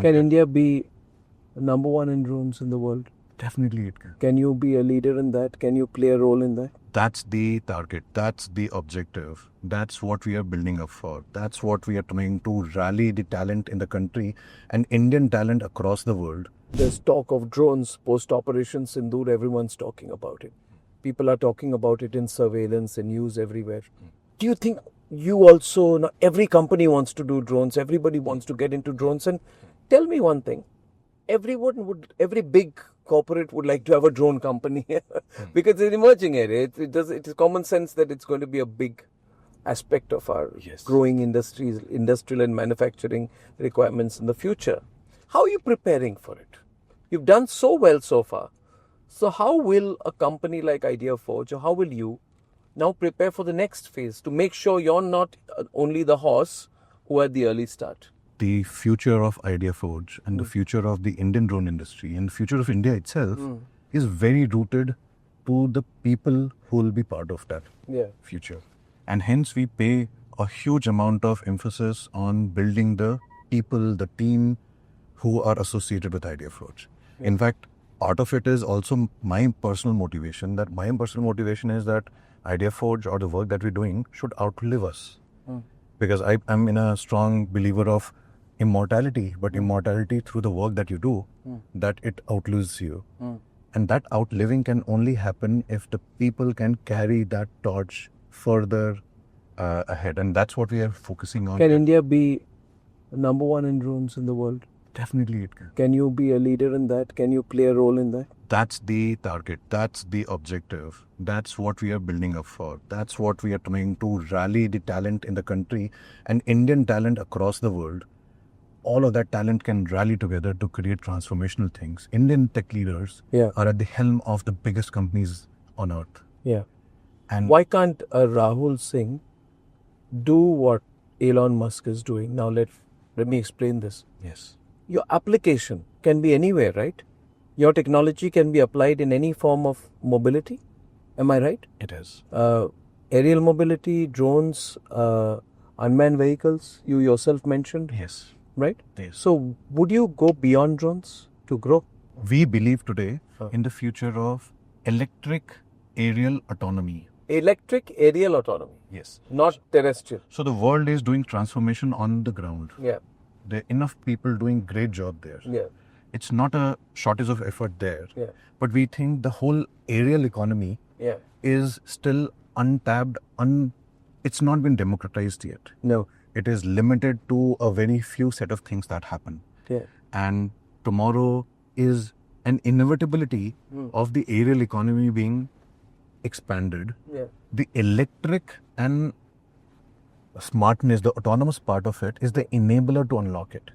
Can India be number one in drones in the world? Definitely it can. Can you be a leader in that? Can you play a role in that? That's the target. That's the objective. That's what we are building up for. That's what we are trying to rally the talent in the country and Indian talent across the world. There's talk of drones post-Operation Sindoor. Everyone's talking about it. People are talking about it in surveillance and news everywhere. Do you think you also, now every company wants to do drones, everybody wants to get into drones, and tell me one thing, every big corporate would like to have a drone company because it's an emerging area. It is common sense that it's going to be a big aspect of our growing industries, industrial and manufacturing requirements in the future. How are you preparing for it? You've done so well so far. So how will a company like IdeaForge, or how will you now prepare for the next phase to make sure you're not only the horse who had the early start? The future of IdeaForge and the future of the Indian drone industry and the future of India itself is very rooted to the people who will be part of that future. And hence we pay a huge amount of emphasis on building the people, the team who are associated with IdeaForge. In fact, part of it is also my personal motivation. My personal motivation is that IdeaForge or the work that we're doing should outlive us. Because I'm in a strong believer of immortality, but immortality through the work that you do, that it outlives you. And that outliving can only happen if the people can carry that torch further ahead. And that's what we are focusing on. Can India be number one in drones in the world? Definitely it can. Can you be a leader in that? Can you play a role in that? That's the target. That's the objective. That's what we are building up for. That's what we are trying to rally the talent in the country and Indian talent across the world. All of that talent can rally together to create transformational things. Indian tech leaders are at the helm of the biggest companies on earth. And why can't Rahul Singh do what Elon Musk is doing? Now let me explain this. Yes. Your application can be anywhere, right? Your technology can be applied in any form of mobility. Am I right? It is. Aerial mobility, drones, unmanned vehicles, you yourself mentioned. Yes. Right? Yes. So would you go beyond drones to grow? We believe today in the future of electric aerial autonomy. Electric aerial autonomy? Yes. Not terrestrial. So the world is doing transformation on the ground. There are enough people doing great job there. It's not a shortage of effort there. But we think the whole aerial economy is still untapped. It's not been democratized yet. No. It is limited to a very few set of things that happen. And tomorrow is an inevitability of the aerial economy being expanded. The electric and smartness, the autonomous part of it is the enabler to unlock it.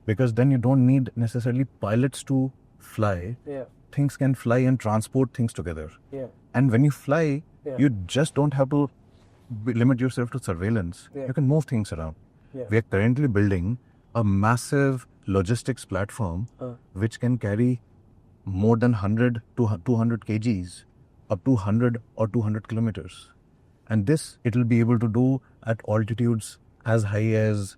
Because then you don't need necessarily pilots to fly. Things can fly and transport things together. And when you fly, you just don't have to limit yourself to surveillance. You can move things around. We are currently building a massive logistics platform which can carry more than 100 to 200 kgs up to 100 or 200 kilometers. And this, it will be able to do at altitudes as high as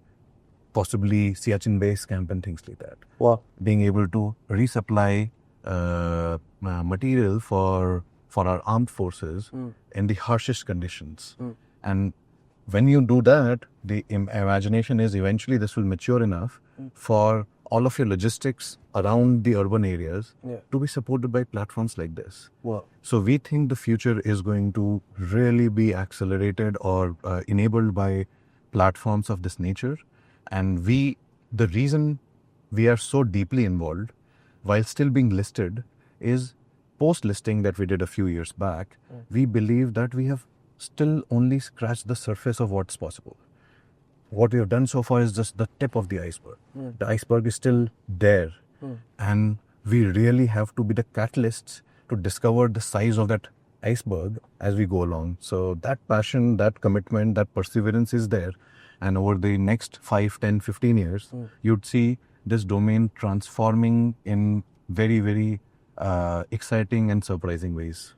possibly Siachen Base Camp and things like that. Wow. Being able to resupply material for our armed forces in the harshest conditions. And when you do that, the imagination is eventually this will mature enough for all of your logistics around the urban areas to be supported by platforms like this. So we think the future is going to really be accelerated or enabled by platforms of this nature. And the reason we are so deeply involved while still being listed is post-listing that we did a few years back, we believe that we have still only scratched the surface of what's possible. What we have done so far is just the tip of the iceberg. The iceberg is still there. And we really have to be the catalysts to discover the size of that iceberg as we go along. So that passion, that commitment, that perseverance is there. And over the next 5, 10, 15 years, you'd see this domain transforming in very, very exciting and surprising ways.